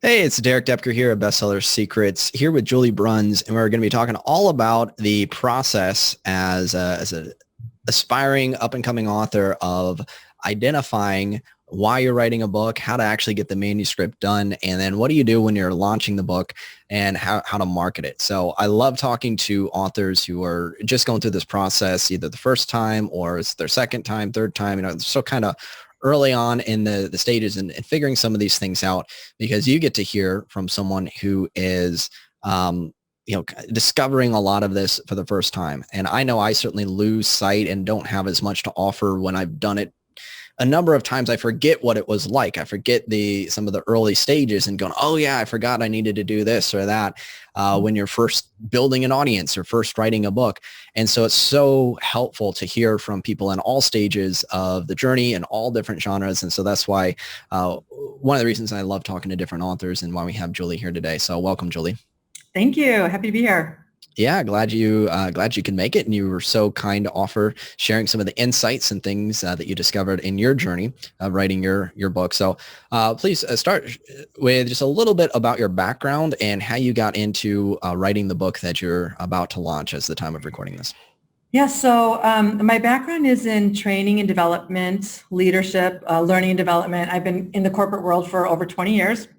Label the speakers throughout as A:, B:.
A: Hey, it's Derek Depker here at Bestseller Secrets, here with Julie Bruns, and we're going to be talking all about the process as a aspiring up and coming author of identifying why you're writing a book, how to actually get the manuscript done, and then what do you do when you're launching the book and how to market it. So I love talking to authors who are just going through this process, either the first time or it's their second time, third time, so kind of early on in the stages and figuring some of these things out, because you get to hear from someone who is discovering a lot of this for the first time. And I know I certainly lose sight and don't have as much to offer when I've done it a number of times. I forget what it was like. I forget some of the early stages and going, oh yeah, I forgot I needed to do this or that when you're first building an audience or first writing a book. And so it's so helpful to hear from people in all stages of the journey and all different genres. And so that's why one of the reasons I love talking to different authors and why we have Julie here today. So welcome, Julie.
B: Thank you. Happy to be here.
A: Yeah, glad you can make it, and you were so kind to offer sharing some of the insights and things that you discovered in your journey of writing your book. So please start with just a little bit about your background and how you got into writing the book that you're about to launch as the time of recording this.
B: Yeah, so my background is in training and development, leadership, learning and development. I've been in the corporate world for over 20 years.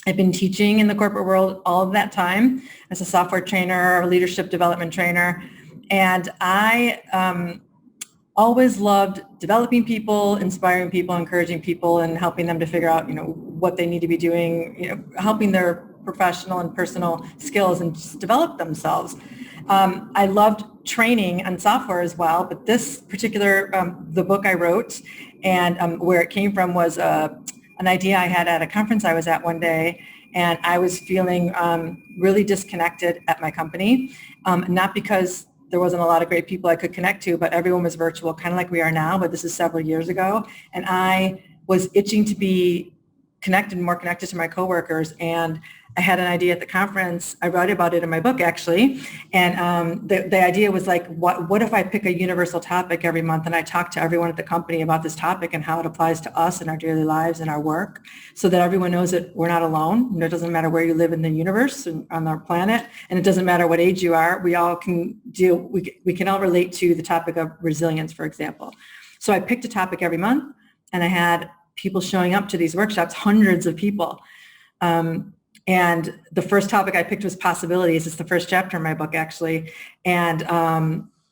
B: I've been teaching in the corporate world all of that time as a software trainer, or leadership development trainer. And I always loved developing people, inspiring people, encouraging people, and helping them to figure out, what they need to be doing, helping their professional and personal skills and just develop themselves. I loved training on software as well, but this particular, the book I wrote and where it came from was an idea I had at a conference I was at one day, and I was feeling really disconnected at my company, not because there wasn't a lot of great people I could connect to, but everyone was virtual, kind of like we are now, but this is several years ago, and I was itching to be more connected to my coworkers. And I had an idea at the conference. I wrote about it in my book, actually. And the idea was like, what if I pick a universal topic every month and I talk to everyone at the company about this topic and how it applies to us in our daily lives and our work, so that everyone knows that we're not alone. It doesn't matter where you live in the universe and on our planet, and it doesn't matter what age you are. We all can we can all relate to the topic of resilience, for example. So I picked a topic every month, and I had people showing up to these workshops, hundreds of people. And the first topic I picked was possibilities. It's the first chapter in my book, actually. And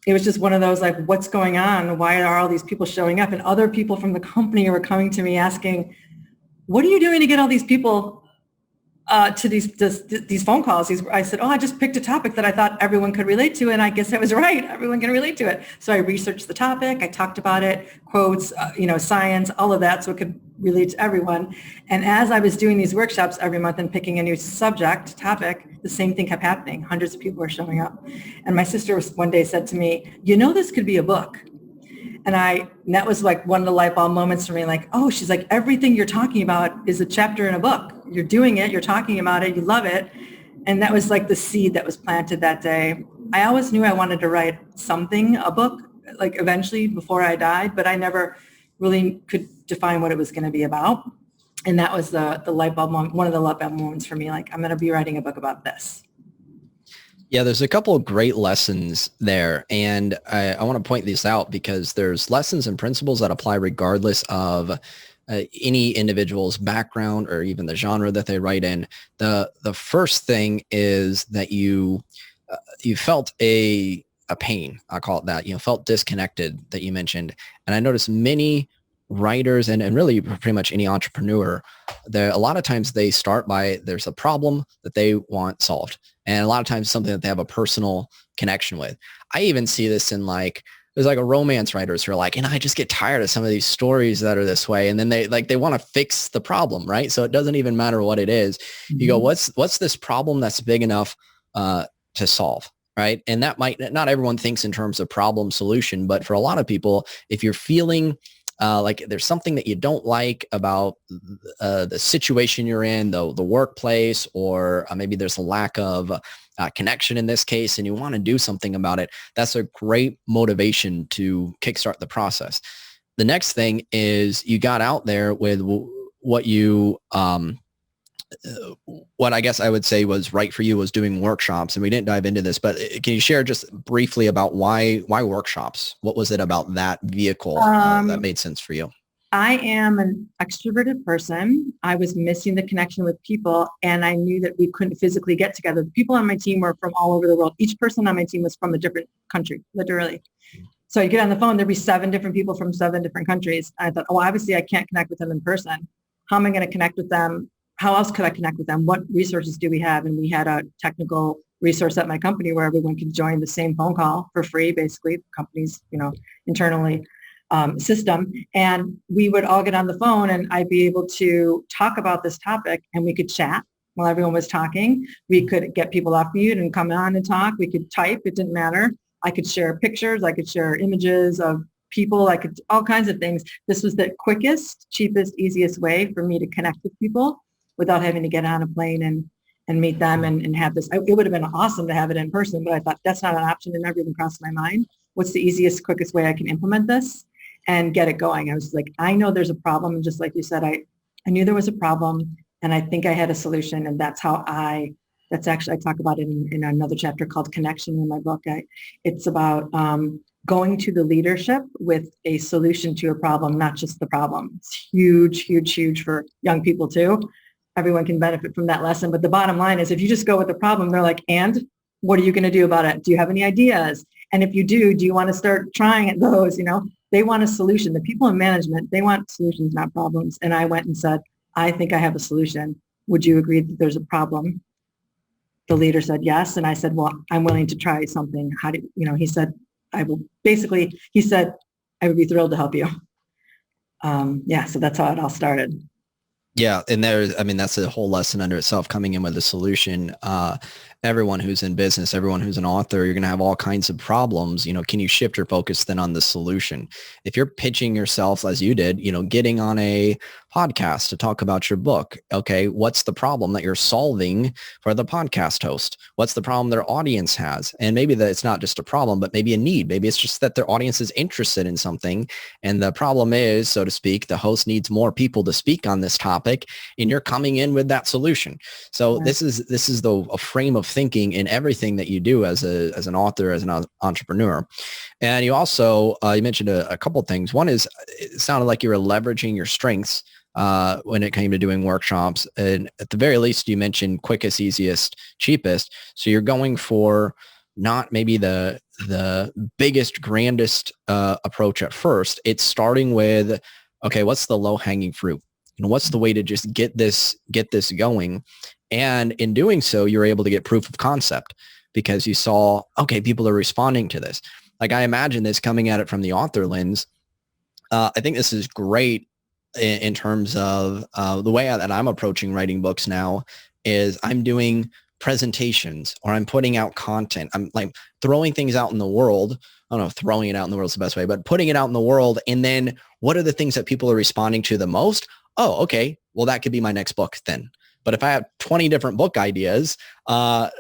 B: it was just one of those, like, what's going on? Why are all these people showing up? And other people from the company were coming to me asking, what are you doing to get all these people to these phone calls? I said, I just picked a topic that I thought everyone could relate to. And I guess I was right. Everyone can relate to it. So I researched the topic. I talked about it, quotes, science, all of that, so it could relate to everyone. And as I was doing these workshops every month and picking a new topic, the same thing kept happening. Hundreds of people were showing up. And my sister one day said to me, this could be a book. And that was like one of the light bulb moments for me, like, she's like, everything you're talking about is a chapter in a book. You're doing it, you're talking about it, you love it. And that was like the seed that was planted that day. I always knew I wanted to write something, a book, like eventually before I died, but I never really could define what it was going to be about. And that was the light bulb moment, one of the light bulb moments for me, like, I'm going to be writing a book about this.
A: Yeah, there's a couple of great lessons there. And I want to point these out because there's lessons and principles that apply regardless of any individual's background or even the genre that they write in. The first thing is that you felt a pain, I call it that, felt disconnected, that you mentioned. And I noticed many writers and really pretty much any entrepreneur, a lot of times they start by, there's a problem that they want solved. And a lot of times something that they have a personal connection with. I even see this in there's like a romance writers who are like, and I just get tired of some of these stories that are this way. And then they want to fix the problem, right? So it doesn't even matter what it is. Mm-hmm. You go, what's this problem that's big enough to solve? Right. And that might, not everyone thinks in terms of problem solution, but for a lot of people, if you're feeling like there's something that you don't like about the situation you're in, the workplace, or maybe there's a lack of connection in this case, and you want to do something about it, that's a great motivation to kickstart the process. The next thing is you got out there with what you what I guess I would say was right for you was doing workshops, and we didn't dive into this, but can you share just briefly about why workshops? What was it about that vehicle that
B: Um,
A: made sense for you?
B: I am an extroverted person. I was missing the connection with people, and I knew that we couldn't physically get together. The people on my team were from all over the world. Each person on my team was from a different country, literally. So you get on the phone, there'd be 7 different people from 7 different countries. I thought, oh, obviously I can't connect with them in person. How am I going to connect with them? How else could I connect with them? What resources do we have? And we had a technical resource at my company where everyone could join the same phone call for free, basically, companies, internally system. And we would all get on the phone and I'd be able to talk about this topic and we could chat while everyone was talking. We could get people off mute and come on and talk. We could type. It didn't matter. I could share pictures. I could share images of people. I could all kinds of things. This was the quickest, cheapest, easiest way for me to connect with people without having to get on a plane and meet them and have this. It would have been awesome to have it in person, but I thought that's not an option and never even crossed my mind. What's the easiest, quickest way I can implement this and get it going? I was like, I know there's a problem. And just like you said, I knew there was a problem and I think I had a solution. And that's actually, I talk about it in another chapter called Connection in my book. It's about going to the leadership with a solution to a problem, not just the problem. It's huge, huge, huge for young people too. Everyone can benefit from that lesson. But the bottom line is if you just go with the problem, they're like, and what are you going to do about it? Do you have any ideas? And if you do you want to start trying at those? They want a solution. The people in management, they want solutions, not problems. And I went and said, I think I have a solution. Would you agree that there's a problem? The leader said yes. And I said, well, I'm willing to try something. He said, he said, I would be thrilled to help you. So that's how it all started.
A: Yeah. And that's a whole lesson under itself, coming in with a solution. Everyone who's in business, everyone who's an author, you're going to have all kinds of problems. Can you shift your focus then on the solution? If you're pitching yourself as you did, getting on a podcast to talk about your book. Okay. What's the problem that you're solving for the podcast host? What's the problem their audience has? And maybe that it's not just a problem, but maybe a need. Maybe it's just that their audience is interested in something. And the problem is, so to speak, the host needs more people to speak on this topic and you're coming in with that solution. So this is a frame of thinking in everything that you do as an author, as an entrepreneur. And you also, you mentioned a couple of things. One is it sounded like you were leveraging your strengths when it came to doing workshops. And at the very least, you mentioned quickest, easiest, cheapest. So you're going for not maybe the biggest, grandest approach at first. It's starting with, okay, what's the low hanging fruit? What's the way to just get this going? And in doing so, you're able to get proof of concept because you saw, okay, people are responding to this. Like I imagine this coming at it from the author lens. I think this is great in terms of the way that I'm approaching writing books now is I'm doing presentations or I'm putting out content. I'm like throwing things out in the world. I don't know if throwing it out in the world is the best way, but putting it out in the world. And then what are the things that people are responding to the most? Oh, okay. Well, that could be my next book then. But if I have 20 different book ideas, then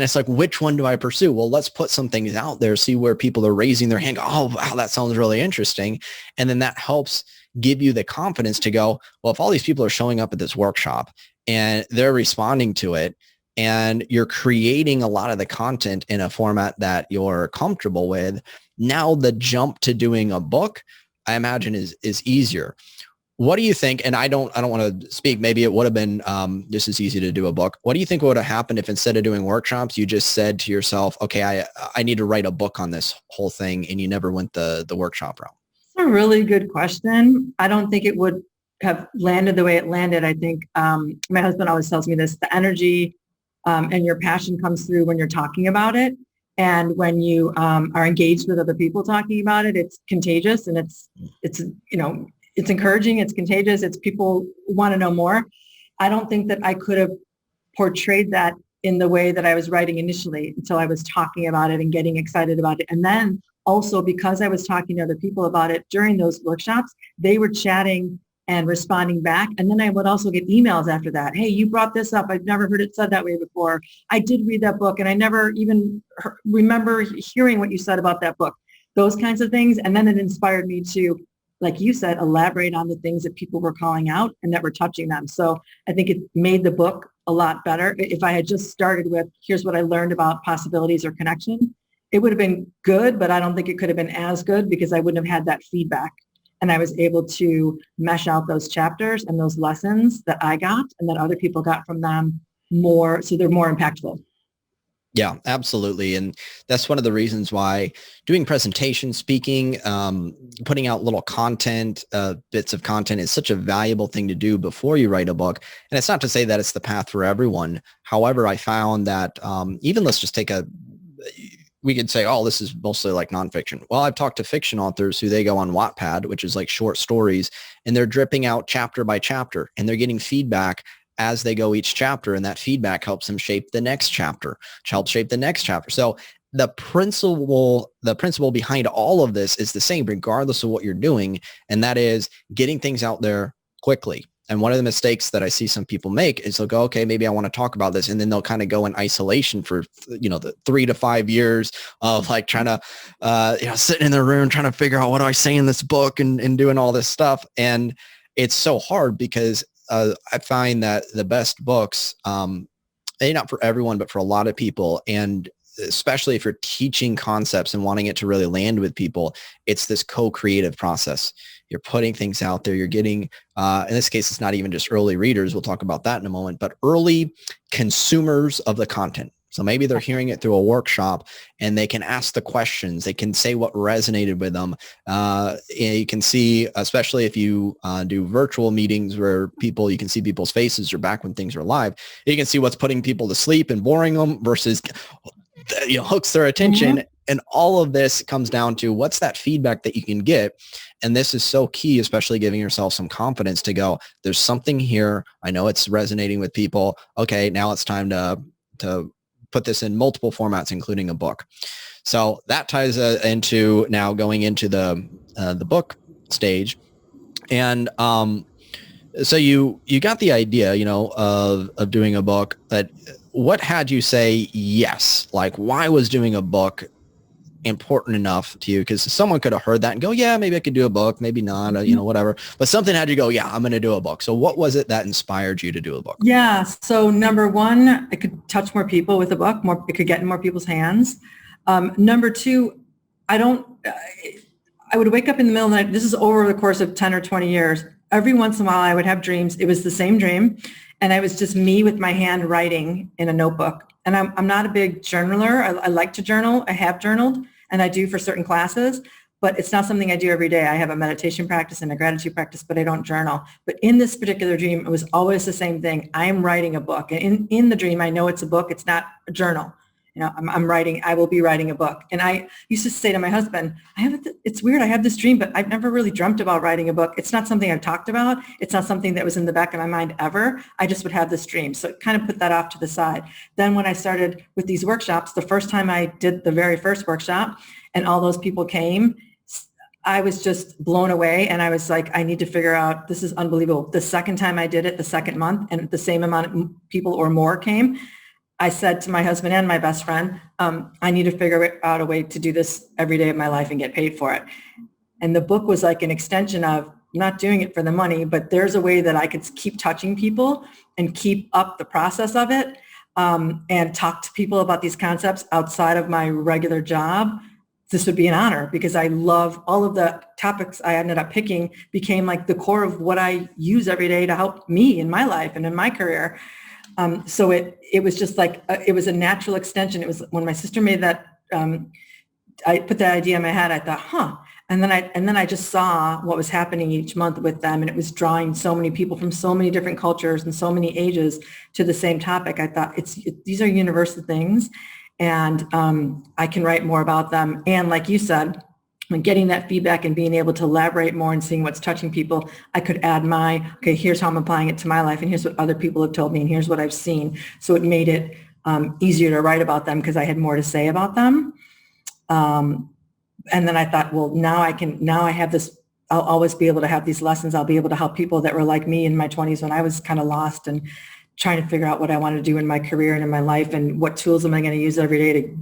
A: it's like, which one do I pursue? Well, let's put some things out there, see where people are raising their hand. Go, oh, wow, that sounds really interesting. And then that helps give you the confidence to go, well, if all these people are showing up at this workshop and they're responding to it and you're creating a lot of the content in a format that you're comfortable with, now the jump to doing a book, I imagine is easier. What do you think? And I don't want to speak. Maybe it would have been just as easy to do a book. What do you think would have happened if instead of doing workshops, you just said to yourself, okay, I need to write a book on this whole thing, and you never went the workshop route?
B: It's a really good question. I don't think it would have landed the way it landed. I think my husband always tells me this, the energy and your passion comes through when you're talking about it. And when you are engaged with other people talking about it, it's contagious and it's encouraging, it's contagious, it's people want to know more. I don't think that I could have portrayed that in the way that I was writing initially until I was talking about it and getting excited about it. And then also because I was talking to other people about it during those workshops, they were chatting and responding back. And then I would also get emails after that. Hey, you brought this up. I've never heard it said that way before. I did read that book and I never even remember hearing what you said about that book. Those kinds of things. And then it inspired me to like you said, elaborate on the things that people were calling out and that were touching them. So I think it made the book a lot better. If I had just started with, here's what I learned about possibilities or connection, it would have been good, but I don't think it could have been as good because I wouldn't have had that feedback. And I was able to mesh out those chapters and those lessons that I got and that other people got from them more, so they're more impactful.
A: Yeah, absolutely. And that's one of the reasons why doing presentation, speaking, putting out little content, bits of content is such a valuable thing to do before you write a book. And it's not to say that it's the path for everyone. However, I found that even let's just take we could say, oh, this is mostly like nonfiction. Well, I've talked to fiction authors who they go on Wattpad, which is like short stories, and they're dripping out chapter by chapter, and they're getting feedback as they go each chapter, and that feedback helps them shape the next chapter, which helps shape the next chapter. So the principle behind all of this is the same, regardless of what you're doing, and that is getting things out there quickly. And one of the mistakes that I see some people make is they'll go, okay, maybe I want to talk about this. And then they'll kind of go in isolation for, the 3 to 5 years of like trying to, sitting in their room, trying to figure out what do I say in this book and doing all this stuff. And it's so hard because I find that the best books, maybe not for everyone, but for a lot of people, and especially if you're teaching concepts and wanting it to really land with people, it's this co-creative process. You're putting things out there. You're getting, in this case, it's not even just early readers. We'll talk about that in a moment, but early consumers of the content. So maybe they're hearing it through a workshop and they can ask the questions. They can say what resonated with them. You can see, especially if you do virtual meetings where you can see people's faces or back when things are live, you can see what's putting people to sleep and boring them versus hooks their attention. Mm-hmm. And all of this comes down to what's that feedback that you can get. And this is so key, especially giving yourself some confidence to go, there's something here. I know it's resonating with people. Okay, now it's time to put this in multiple formats, including a book. So that ties into now going into the book stage. And so you got the idea, of doing a book, but what had you say yes? Like, why was doing a book important enough to you? Because someone could have heard that and go, yeah, maybe I could do a book, maybe not, whatever. But something had you go, yeah, I'm going to do a book. So what was it that inspired you to do a book?
B: Yeah. So number one, I could touch more people with a book. It could get in more people's hands. Number two, I would wake up in the middle of the night. This is over the course of 10 or 20 years. Every once in a while I would have dreams. It was the same dream. And I was just me with my hand writing in a notebook. And I'm not a big journaler. I like to journal. I have journaled, and I do for certain classes, but it's not something I do every day. I have a meditation practice and a gratitude practice, but I don't journal. But in this particular dream, it was always the same thing. I am writing a book. And in the dream, I know it's a book. It's not a journal. I will be writing a book. And I used to say to my husband, it's weird. I have this dream, but I've never really dreamt about writing a book. It's not something I've talked about. It's not something that was in the back of my mind ever. I just would have this dream. So kind of put that off to the side. Then when I started with these workshops, the first time I did the very first workshop and all those people came, I was just blown away. And I was like, I need to figure out, this is unbelievable. The second time I did it, the second month, and the same amount of people or more came, I said to my husband and my best friend, I need to figure out a way to do this every day of my life and get paid for it. And the book was like an extension of not doing it for the money, but there's a way that I could keep touching people and keep up the process of it, and talk to people about these concepts outside of my regular job. This would be an honor because I love all of the topics I ended up picking became like the core of what I use every day to help me in my life and in my career. So it was just like, it was a natural extension. It was when my sister made that, I put that idea in my head, I thought, And then I just saw what was happening each month with them. And it was drawing so many people from so many different cultures and so many ages to the same topic. I thought these are universal things, and I can write more about them. And like you said, when getting that feedback and being able to elaborate more and seeing what's touching people, I could add okay, here's how I'm applying it to my life, and here's what other people have told me, and here's what I've seen. So it made it easier to write about them because I had more to say about them. And then I thought, well, now I have this, I'll always be able to have these lessons. I'll be able to help people that were like me in my 20s when I was kind of lost and trying to figure out what I wanted to do in my career and in my life, and what tools am I going to use every day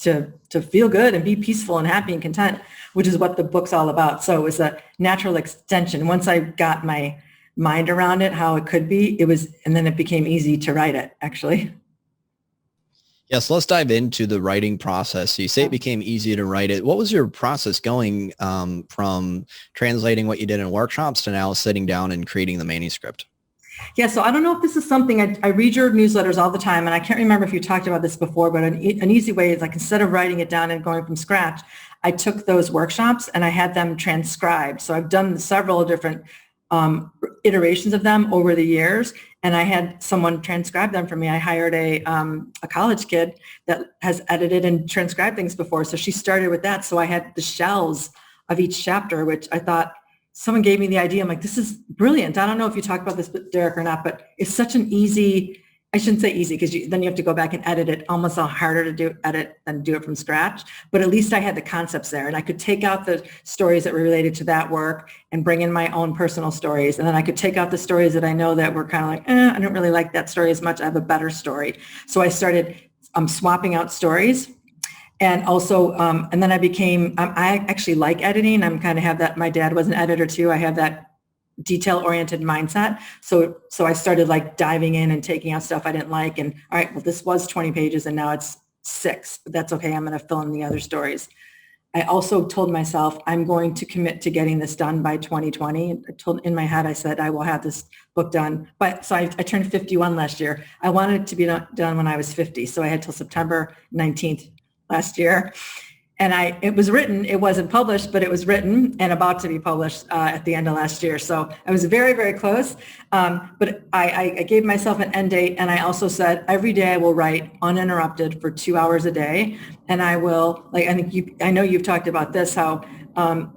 B: to feel good and be peaceful and happy and content, which is what the book's all about. So it was a natural extension. Once I got my mind around it, how it could be, and then it became easy to write it, actually.
A: Yes, let's dive into the writing process. So you say it became easy to write it. What was your process going from translating what you did in workshops to now sitting down and creating the manuscript?
B: Yeah, so I don't know if this is something, I read your newsletters all the time, and I can't remember if you talked about this before, but an easy way is like, instead of writing it down and going from scratch, I took those workshops and I had them transcribed. So I've done several different iterations of them over the years, and I had someone transcribe them for me. I hired a college kid that has edited and transcribed things before, so she started with that. So I had the shells of each chapter, which I thought, someone gave me the idea. I'm like, this is brilliant. I don't know if you talked about this, Derek, or not, but it's such an easy, I shouldn't say easy, because then you have to go back and edit it, almost harder to edit than do it from scratch. But at least I had the concepts there, and I could take out the stories that were related to that work and bring in my own personal stories. And then I could take out the stories that I know that were kind of like, I don't really like that story as much. I have a better story. So I started swapping out stories. And also, and then I actually like editing. I'm kind of have that, my dad was an editor too. I have that detail-oriented mindset. So I started like diving in and taking out stuff I didn't like. And all right, well, this was 20 pages and now it's 6, but that's okay. I'm going to fill in the other stories. I also told myself I'm going to commit to getting this done by 2020. In my head, I said, I will have this book done. So I turned 51 last year. I wanted it to be done when I was 50. So I had till September 19th last year. And it was written, it wasn't published, but it was written and about to be published at the end of last year. So I was very, very close. But I gave myself an end date. And I also said, every day I will write uninterrupted for 2 hours a day. And I will, I know you've talked about this, how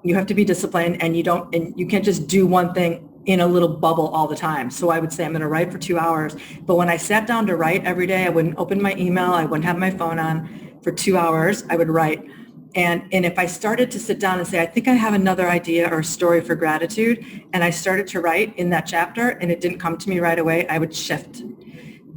B: you have to be disciplined, and you can't just do one thing in a little bubble all the time. So I would say I'm going to write for 2 hours. But when I sat down to write every day, I wouldn't open my email. I wouldn't have my phone on. For 2 hours, I would write. And if I started to sit down and say, I think I have another idea or a story for gratitude, and I started to write in that chapter and it didn't come to me right away, I would shift.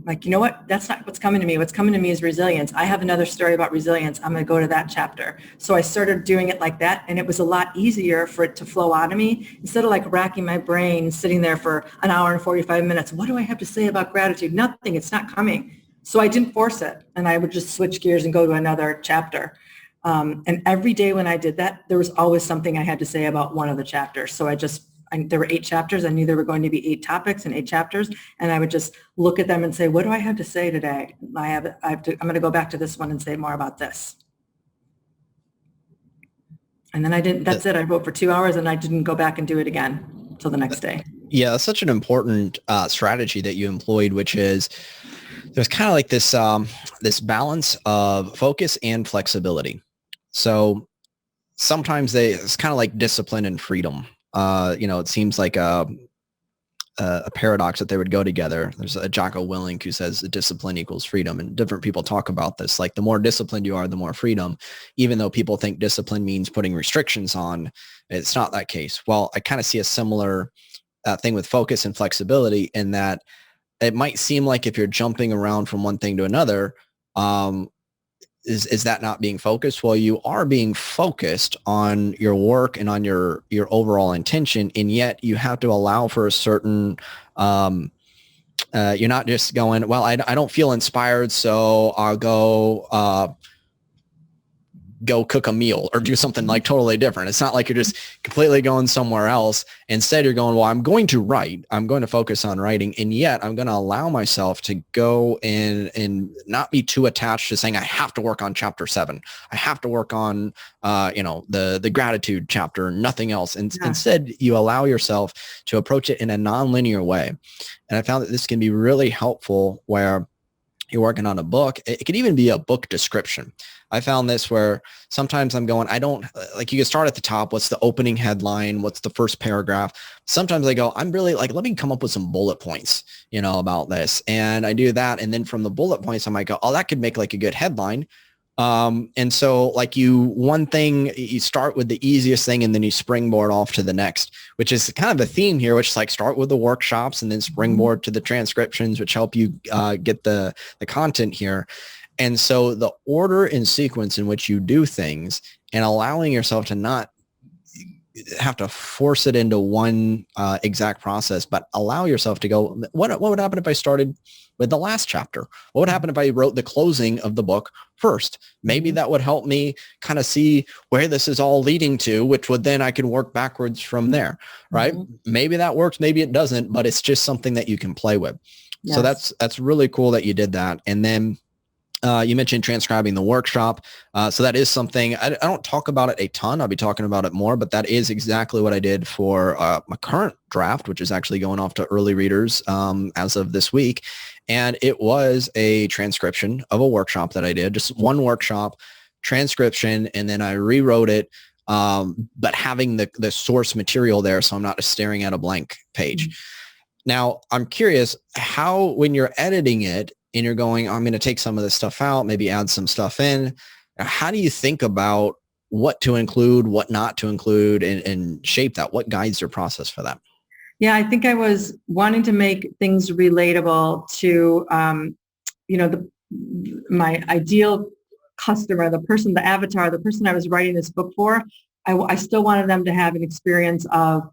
B: Like, you know what? That's not what's coming to me. What's coming to me is resilience. I have another story about resilience. I'm going to go to that chapter. So I started doing it like that, and it was a lot easier for it to flow out of me instead of like racking my brain, sitting there for an hour and 45 minutes. What do I have to say about gratitude? Nothing. It's not coming. So I didn't force it, and I would just switch gears and go to another chapter. And every day when I did that, there was always something I had to say about one of the chapters. So there were 8 chapters. I knew there were going to be 8 topics and 8 chapters. And I would just look at them and say, what do I have to say today? I'm going to go back to this one and say more about this. And then that's it. I wrote for 2 hours and I didn't go back and do it again until the next day.
A: Yeah, that's such an important strategy that you employed, which is there's kind of like this balance of focus and flexibility. So sometimes it's kind of like discipline and freedom. It seems like a paradox that they would go together. There's a Jocko Willink who says discipline equals freedom, and different people talk about this. Like the more disciplined you are, the more freedom, even though people think discipline means putting restrictions on. It's not that case. Well, I kind of see a similar thing with focus and flexibility in that it might seem like if you're jumping around from one thing to another, is that not being focused? Well, you are being focused on your work and on your overall intention, and yet you have to allow for a certain, you're not just going, well, I don't feel inspired, so I'll go cook a meal or do something like totally different. It's not like you're just completely going somewhere else. Instead, you're going, well, I'm going to write. I'm going to focus on writing. And yet I'm going to allow myself to go and not be too attached to saying, I have to work on chapter 7. I have to work on, the gratitude chapter, nothing else. And instead, you allow yourself to approach it in a nonlinear way. And I found that this can be really helpful where you're working on a book. It could even be a book description. I found this where sometimes I'm going, you can start at the top. What's the opening headline? What's the first paragraph? Sometimes I go, I'm really like, let me come up with some bullet points, about this. And I do that. And then from the bullet points, I might go, oh, that could make like a good headline. And so like one thing, you start with the easiest thing and then you springboard off to the next, which is kind of a theme here, which is like start with the workshops and then springboard to the transcriptions, which help you get the content here. And so the order and sequence in which you do things and allowing yourself to not have to force it into one exact process, but allow yourself to go, what would happen if I started with the last chapter? What would happen if I wrote the closing of the book first? Maybe that would help me kind of see where this is all leading to, which would then I can work backwards from there, right? Maybe that works, maybe it doesn't, but it's just something that you can play with. Yes. So that's really cool that you did that. And then you mentioned transcribing the workshop. So that is something, I don't talk about it a ton. I'll be talking about it more, but that is exactly what I did for my current draft, which is actually going off to early readers as of this week. And it was a transcription of a workshop that I did, just one workshop transcription. And then I rewrote it, but having the source material there. So I'm not just staring at a blank page. Now, I'm curious how, when you're editing it, and you're going, I'm going to take some of this stuff out, maybe add some stuff in. How do you think about what to include, what not to include, and shape that? What guides your process for that?
B: Yeah, I think I was wanting to make things relatable to, my ideal customer, the person, the avatar, the person I was writing this book for. I still wanted them to have an experience of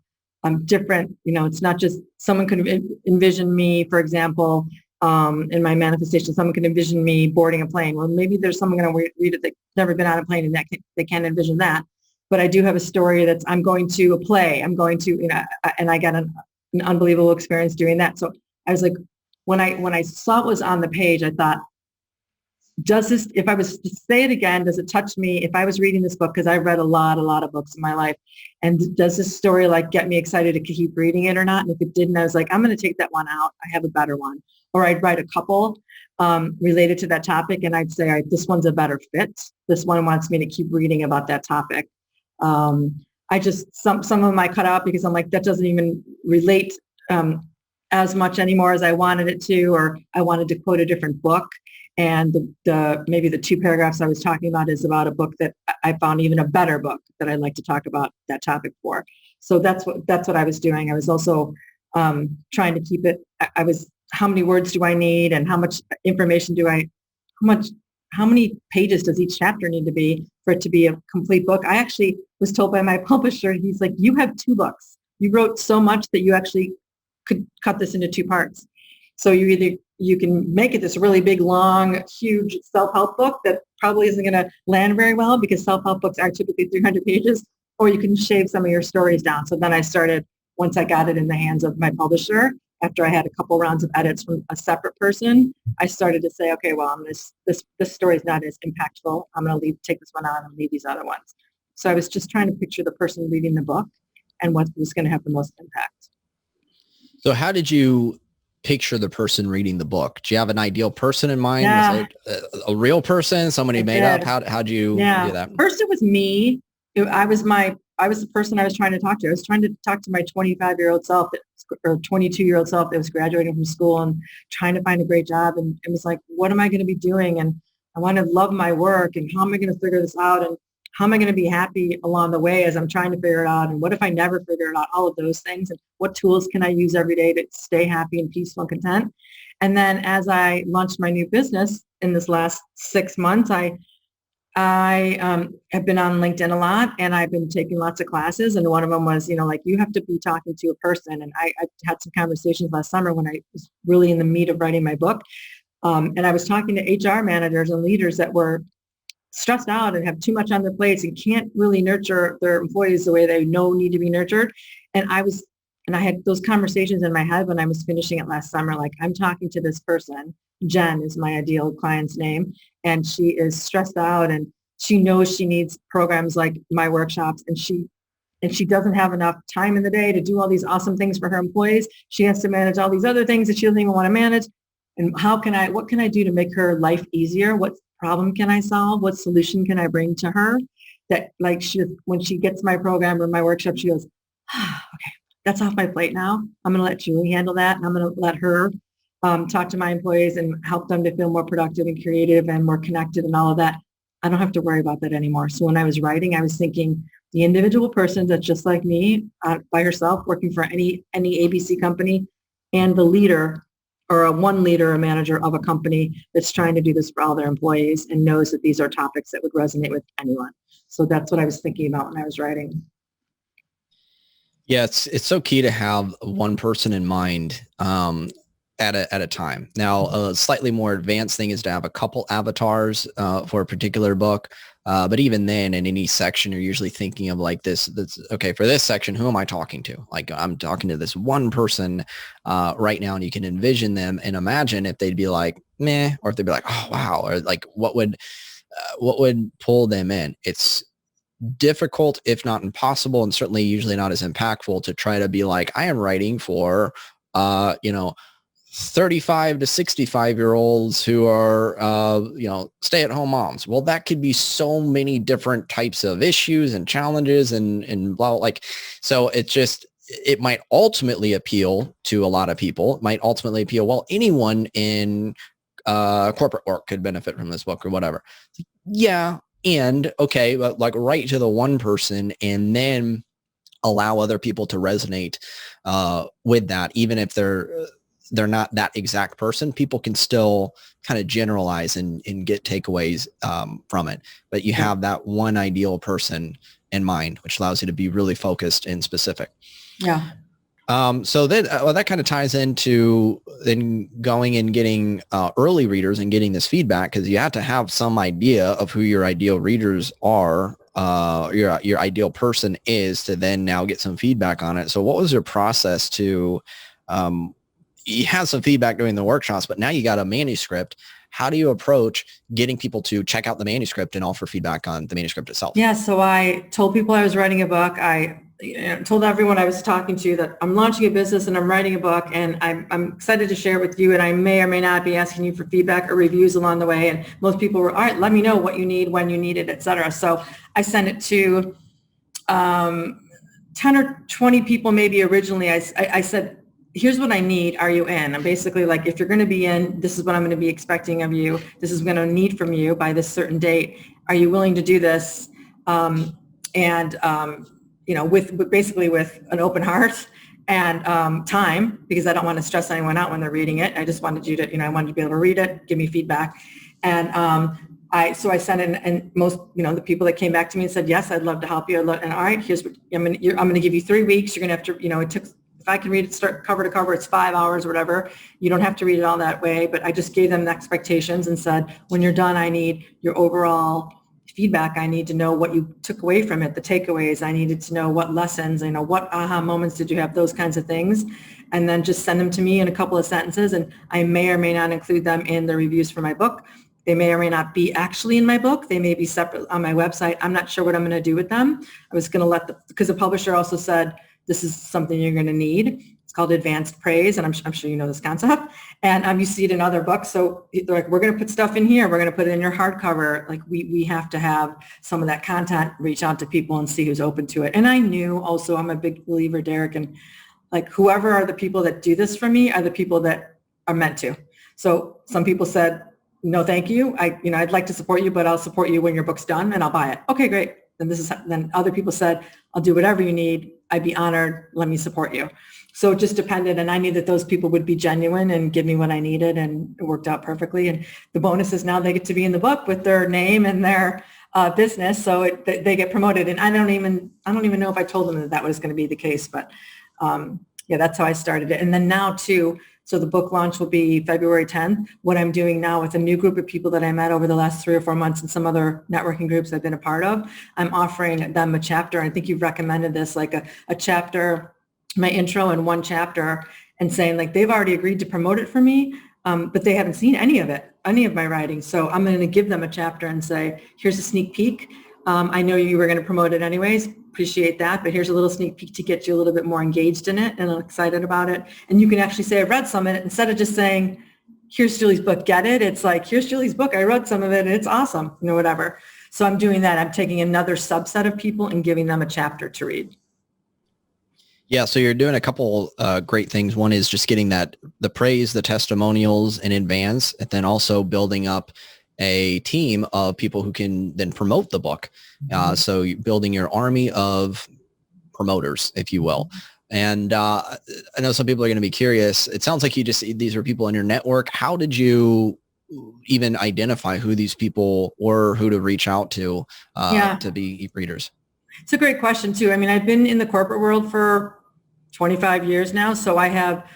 B: different, it's not just someone could envision me, for example, in my manifestation, someone can envision me boarding a plane. Well, maybe there's someone going to read it that's never been on a plane and they can't envision that. But I do have a story that's, I'm going to a play. I'm going to, and I got an unbelievable experience doing that. So I was like, when I saw it was on the page, I thought, does this, if I was to say it again, does it touch me? If I was reading this book, because I've read a lot of books in my life, and does this story get me excited to keep reading it or not? And if it didn't, I was like, I'm going to take that one out. I have a better one. Or I'd write a couple related to that topic, and I'd say, all right, this one's a better fit. This one wants me to keep reading about that topic. I just, some of them I cut out because I'm like, that doesn't even relate as much anymore as I wanted it to, or I wanted to quote a different book. And maybe the 2 paragraphs I was talking about is about a book that I found even a better book that I'd like to talk about that topic for. So that's what I was doing. I was also trying to keep it. How many words do I need, and how much information how many pages does each chapter need to be for it to be a complete book? I actually was told by my publisher, he's like, you have 2 books. You wrote so much that you actually could cut this into 2 parts. So you can make it this really big, long, huge self-help book that probably isn't going to land very well because self-help books are typically 300 pages, or you can shave some of your stories down. So then I started, once I got it in the hands of my publisher, after I had a couple rounds of edits from a separate person, I started to say, okay, well, this story is not as impactful. I'm going to take this one on and leave these other ones. So I was just trying to picture the person reading the book and what was going to have the most impact.
A: So how did you picture the person reading the book? Do you have an ideal person in mind?
B: Yeah.
A: Was it a real person, somebody made up? How'd you do that?
B: First, it was me. I was the person I was trying to talk to. I was trying to talk to my 25-year-old self or 22-year-old self that was graduating from school and trying to find a great job. And it was like, what am I going to be doing? And I want to love my work. And how am I going to figure this out? And how am I going to be happy along the way as I'm trying to figure it out? And what if I never figure it out? All of those things. And what tools can I use every day to stay happy and peaceful and content? And then as I launched my new business in this last 6 months, I have been on LinkedIn a lot, and I've been taking lots of classes. And one of them was, you have to be talking to a person. And I had some conversations last summer when I was really in the meat of writing my book. And I was talking to HR managers and leaders that were stressed out and have too much on their plates and can't really nurture their employees the way they need to be nurtured. And I had those conversations in my head when I was finishing it last summer. Like, I'm talking to this person. Jen is my ideal client's name. And she is stressed out, and she knows she needs programs like my workshops, and she doesn't have enough time in the day to do all these awesome things for her employees. She has to manage all these other things that she doesn't even want to manage. And what can I do to make her life easier? What problem can I solve? What solution can I bring to her that, like, when she gets my program or my workshop, she goes, okay, that's off my plate now. I'm going to let Julie handle that. And I'm going to let her talk to my employees and help them to feel more productive and creative and more connected and all of that. I don't have to worry about that anymore. So when I was writing, I was thinking the individual person that's just like me by herself, working for any ABC company, and the leader or a one leader or manager of a company that's trying to do this for all their employees and knows that these are topics that would resonate with anyone. So that's what I was thinking about when I was writing.
A: Yeah, it's so key to have one person in mind at a time. Now, a slightly more advanced thing is to have a couple avatars for a particular book. But even then, in any section, you're usually thinking of like this, okay, for this section, who am I talking to? Like, I'm talking to this one person right now, and you can envision them and imagine if they'd be like, meh, or if they'd be like, oh, wow, or like what would pull them in. It's difficult, if not impossible, and certainly usually not as impactful to try to be like, I am writing for, 35 to 65-year-olds who are, stay-at-home moms. Well, that could be so many different types of issues and challenges and blah, like, so it might ultimately appeal to a lot of people. It might ultimately appeal, well, anyone in corporate work could benefit from this book or whatever. Yeah. And okay, but like write to the one person and then allow other people to resonate with that, even if they're not that exact person. People can still kind of generalize and get takeaways from it. But you have that one ideal person in mind, which allows you to be really focused and specific.
B: Yeah.
A: So then that kind of ties into then going and getting early readers and getting this feedback, because you have to have some idea of who your ideal readers are, your ideal person is, to then now get some feedback on it. So what was your process to, you had some feedback during the workshops, but now you got a manuscript. How do you approach getting people to check out the manuscript and offer feedback on the manuscript itself?
B: Yeah, so I told people I was writing a book. I told everyone I was talking to that I'm launching a business and I'm writing a book, and I'm excited to share it with you, and I may or may not be asking you for feedback or reviews along the way. And most people were, all right, let me know what you need, when you need it, et cetera. So I sent it to 10 or 20 people maybe originally. I said, here's what I need. Are you in? I'm basically like, if you're going to be in, this is what I'm going to be expecting of you. This is what I'm going to need from you by this certain date. Are you willing to do this? With basically with an open heart and time, because I don't want to stress anyone out when they're reading it. I just wanted you to, I wanted you to be able to read it, give me feedback. And I sent in, and most, the people that came back to me and said, yes, I'd love to help you. And all right, here's what I'm going to give you 3 weeks. You're going to have to, it took, if I can read it start cover to cover, it's 5 hours or whatever. You don't have to read it all that way, but I just gave them the expectations and said, when you're done, I need your overall feedback. I need to know what you took away from it, the takeaways. I needed to know what lessons, what aha moments did you have, those kinds of things. And then just send them to me in a couple of sentences. And I may or may not include them in the reviews for my book. They may or may not be actually in my book. They may be separate on my website. I'm not sure what I'm going to do with them. I was going to because the publisher also said, this is something you're going to need. It's called advanced praise, and I'm sure you know this concept. And you see it in other books. So they're like, we're going to put stuff in here. We're going to put it in your hardcover. Like we have to have some of that content, reach out to people and see who's open to it. And I knew also, I'm a big believer, Derek, and like whoever are the people that do this for me are the people that are meant to. So some people said, no, thank you. I'd like to support you, but I'll support you when your book's done and I'll buy it. Okay, great. Then other people said, I'll do whatever you need. I'd be honored. Let me support you. So it just depended. And I knew that those people would be genuine and give me what I needed, and it worked out perfectly. And the bonus is now they get to be in the book with their name and their business. So they get promoted. And I don't even know if I told them that was going to be the case, but that's how I started it. And then now too, so the book launch will be February 10th. What I'm doing now with a new group of people that I met over the last 3 or 4 months and some other networking groups I've been a part of, I'm offering them a chapter. I think you've recommended this, like a chapter, my intro and 1 chapter, and saying like they've already agreed to promote it for me, but they haven't seen any of my writing. So I'm going to give them a chapter and say, here's a sneak peek. I know you were going to promote it anyways. Appreciate that. But here's a little sneak peek to get you a little bit more engaged in it and excited about it. And you can actually say, I've read some of it, instead of just saying, here's Julie's book, get it? It's like, here's Julie's book. I read some of it and it's awesome, whatever. So I'm doing that. I'm taking another subset of people and giving them a chapter to read.
A: Yeah, so you're doing a couple great things. One is just getting the praise, the testimonials in advance, and then also building up a team of people who can then promote the book. So building your army of promoters, if you will. And I know some people are going to be curious. It sounds like these are people in your network. How did you even identify who these people or who to reach out to be readers?
B: It's a great question too. I mean, I've been in the corporate world for 25 years now, so I have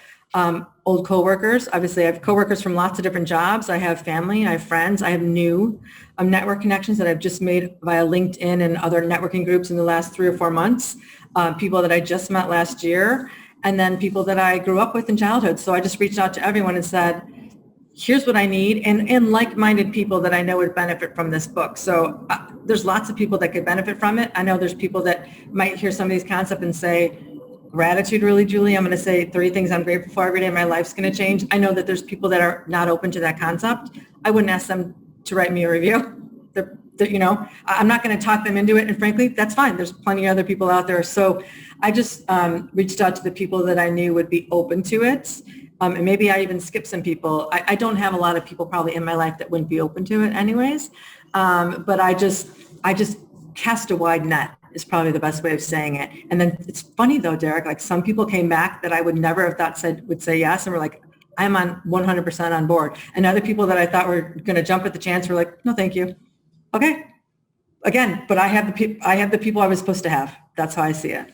B: old coworkers. Obviously, I have coworkers from lots of different jobs. I have family, I have friends, I have new network connections that I've just made via LinkedIn and other networking groups in the last 3 or 4 months. People that I just met last year, and then people that I grew up with in childhood. So I just reached out to everyone and said, here's what I need, and like-minded people that I know would benefit from this book. So there's lots of people that could benefit from it. I know there's people that might hear some of these concepts and say, gratitude, really, Julie, I'm going to say 3 things I'm grateful for every day. My life's going to change. I know that there's people that are not open to that concept. I wouldn't ask them to write me a review. I'm not going to talk them into it. And frankly, that's fine. There's plenty of other people out there. So I just reached out to the people that I knew would be open to it. And maybe I even skipped some people. I don't have a lot of people probably in my life that wouldn't be open to it anyways. But I just cast a wide net is probably the best way of saying it. And then it's funny though, Derek, like some people came back that I would never have thought would say yes. And were like, I'm on 100% on board. And other people that I thought were going to jump at the chance were like, no, thank you. Okay. Again, but I have the people I was supposed to have. That's how I see it.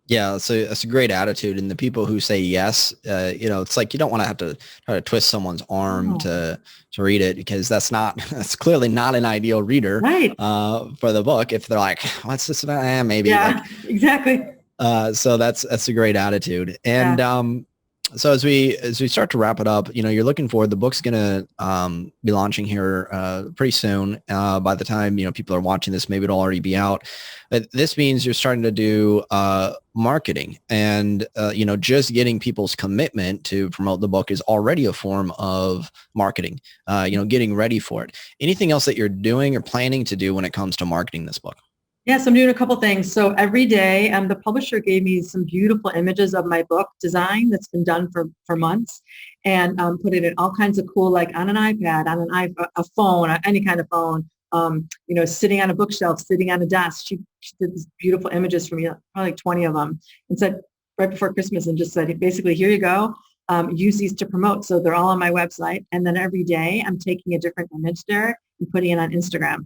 A: Yeah, so it's a great attitude. And the people who say yes, it's like you don't want to have to try to twist someone's arm to read it, because that's clearly not an ideal reader for the book. If they're like, what's this about? Maybe.
B: Yeah, exactly.
A: So that's a great attitude. And so as we start to wrap it up, you're looking forward. The book's going to be launching here pretty soon. By the time people are watching this, maybe it'll already be out. But this means you're starting to do marketing, and just getting people's commitment to promote the book is already a form of marketing. Getting ready for it. Anything else that you're doing or planning to do when it comes to marketing this book?
B: Yes, I'm doing a couple things. So every day, the publisher gave me some beautiful images of my book design that's been done for months, and put it in all kinds of cool, like on an iPad, on a phone, any kind of phone, sitting on a bookshelf, sitting on a desk. She did these beautiful images for me, probably like 20 of them, and said right before Christmas, and just said, basically, here you go. Use these to promote. So they're all on my website. And then every day I'm taking a different image there and putting it on Instagram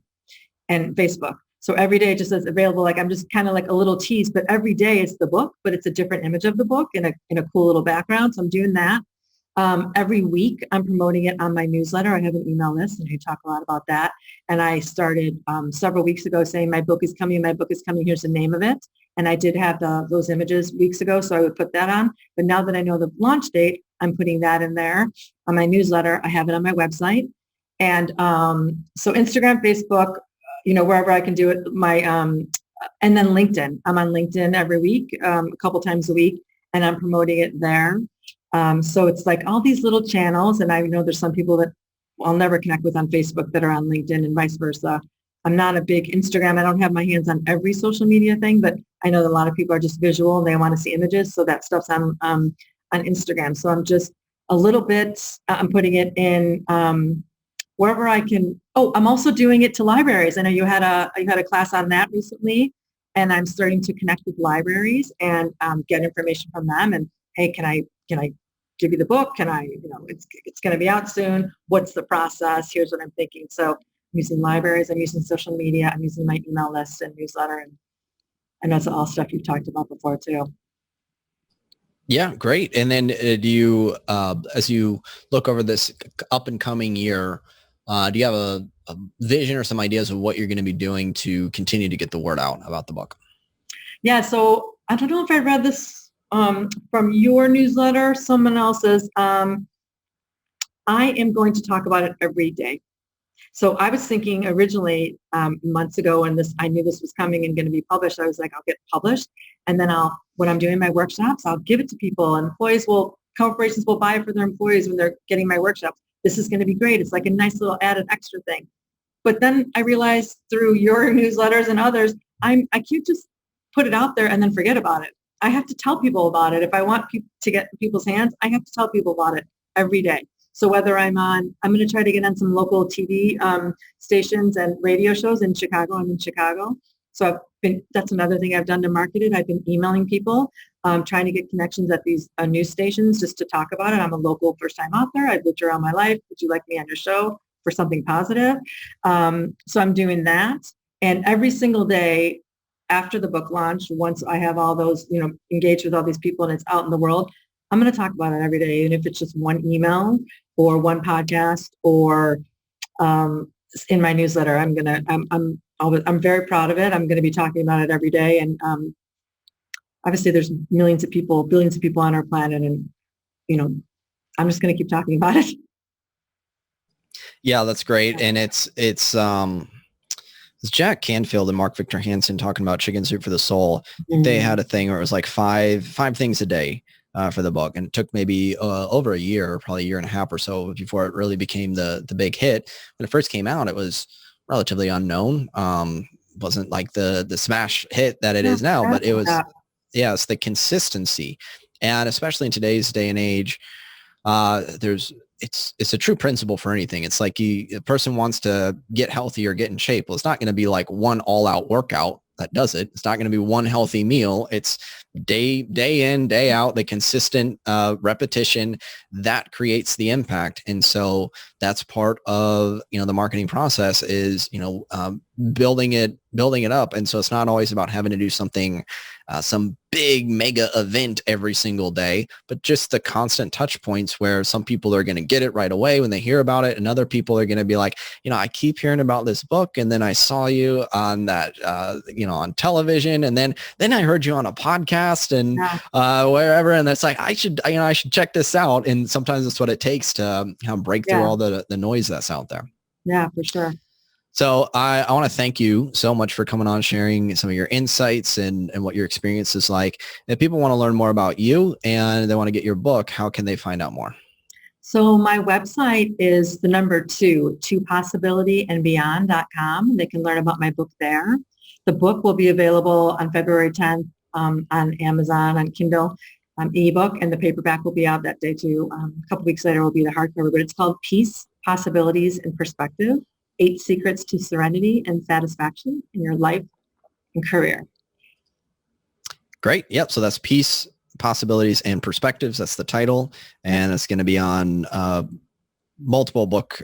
B: and Facebook. So every day it just says available, like I'm just kind of like a little tease, but every day it's the book, but it's a different image of the book in a cool little background. So I'm doing that. Every week I'm promoting it on my newsletter. I have an email list and I talk a lot about that. And I started several weeks ago saying my book is coming, here's the name of it. And I did have those images weeks ago, so I would put that on. But now that I know the launch date, I'm putting that in there on my newsletter. I have it on my website. And so Instagram, Facebook, wherever I can do it, and then LinkedIn. I'm on LinkedIn every week, a couple times a week, and I'm promoting it there. So it's like all these little channels, and I know there's some people that I'll never connect with on Facebook that are on LinkedIn and vice versa. I'm not a big Instagram. I don't have my hands on every social media thing, but I know that a lot of people are just visual and they want to see images. So that stuff's on Instagram. So I'm just a little bit, I'm putting it in wherever I can. Oh, I'm also doing it to libraries. I know you had a class on that recently, and I'm starting to connect with libraries and get information from them. And hey, can I give you the book? Can I, it's going to be out soon. What's the process? Here's what I'm thinking. So I'm using libraries. I'm using social media. I'm using my email list and newsletter. And I know it's all stuff you've talked about before too.
A: Yeah, great. And then do you, as you look over this up and coming year, do you have a vision or some ideas of what you're going to be doing to continue to get the word out about the book?
B: Yeah, so I don't know if I read this from your newsletter, someone else's. I am going to talk about it every day. So I was thinking originally months ago, and I knew this was coming and going to be published. I was like, I'll get published, and then when I'm doing my workshops, I'll give it to people. And corporations will buy it for their employees when they're getting my workshops. This is going to be great. It's like a nice little added extra thing. But then I realized through your newsletters and others, I can't just put it out there and then forget about it. I have to tell people about it. If I want to get in people's hands, I have to tell people about it every day. So whether I'm going to try to get on some local TV stations and radio shows in Chicago. I'm in Chicago. So that's another thing I've done to market it. I've been emailing people, trying to get connections at these news stations just to talk about it. I'm a local first-time author. I've lived around my life. Would you like me on your show for something positive? So I'm doing that. And every single day after the book launch, once I have all those, engaged with all these people and it's out in the world, I'm going to talk about it every day. And if it's just one email or one podcast or in my newsletter, I'm very proud of it. I'm going to be talking about it every day. And obviously there's millions of people, billions of people on our planet. And, I'm just going to keep talking about it.
A: Yeah, that's great. And it's Jack Canfield and Mark Victor Hansen talking about Chicken Soup for the Soul. They had a thing where it was like five things a day for the book. And it took maybe over a year, probably a year and a half or so before it really became the big hit. When it first came out, it was relatively unknown. Wasn't like the smash hit that it is now, but it was, it's the consistency. And especially in today's day and age, it's a true principle for anything. It's like a person wants to get healthy or get in shape. Well, it's not going to be like one all-out workout that does it. It's not going to be one healthy meal. It's day in, day out, the consistent repetition that creates the impact. And so that's part of, the marketing process is, building it up. And so it's not always about having to do something, some big mega event every single day, but just the constant touch points where some people are going to get it right away when they hear about it. And other people are going to be like, I keep hearing about this book. And then I saw you on that, on television. And then I heard you on a podcast and wherever. And it's like, I should check this out. And sometimes it's what it takes to break through all the noise that's out there.
B: Yeah, for sure.
A: So I want to thank you so much for coming on, sharing some of your insights and what your experience is like. If people want to learn more about you and they want to get your book, how can they find out more?
B: So my website is the number 2possibilityandbeyond.com. They can learn about my book there. The book will be available on February 10th on Amazon, on Kindle, ebook, and the paperback will be out that day too. A couple weeks later will be the hardcover, but it's called Peace, Possibilities, and Perspective: 8 Secrets to Serenity and Satisfaction in Your Life and Career.
A: Great. Yep. So that's Peace, Possibilities, and Perspectives. That's the title. And it's going to be on multiple book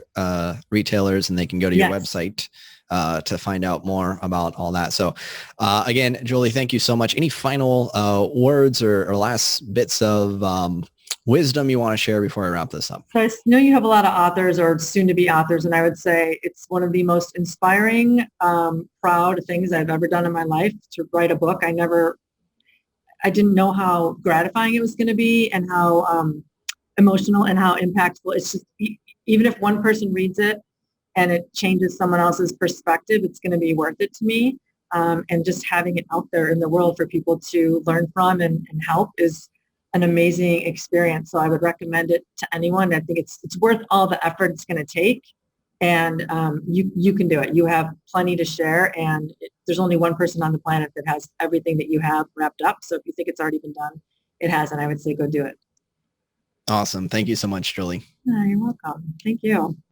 A: retailers, and they can go to your website to find out more about all that. So again, Julie, thank you so much. Any final words or last bits of wisdom you want to share before I wrap this up?
B: So I know you have a lot of authors or soon to be authors, and I would say it's one of the most inspiring, proud things I've ever done in my life to write a book. I didn't know how gratifying it was going to be and how emotional and how impactful. It's just, even if one person reads it and it changes someone else's perspective, it's going to be worth it to me. And just having it out there in the world for people to learn from and help is an amazing experience. So I would recommend it to anyone. I think it's worth all the effort it's going to take. And you can do it. You have plenty to share, and there's only one person on the planet that has everything that you have wrapped up. So if you think it's already been done, it has, and I would say go do it.
A: Awesome. Thank you so much, Julie.
B: You're welcome. Thank you.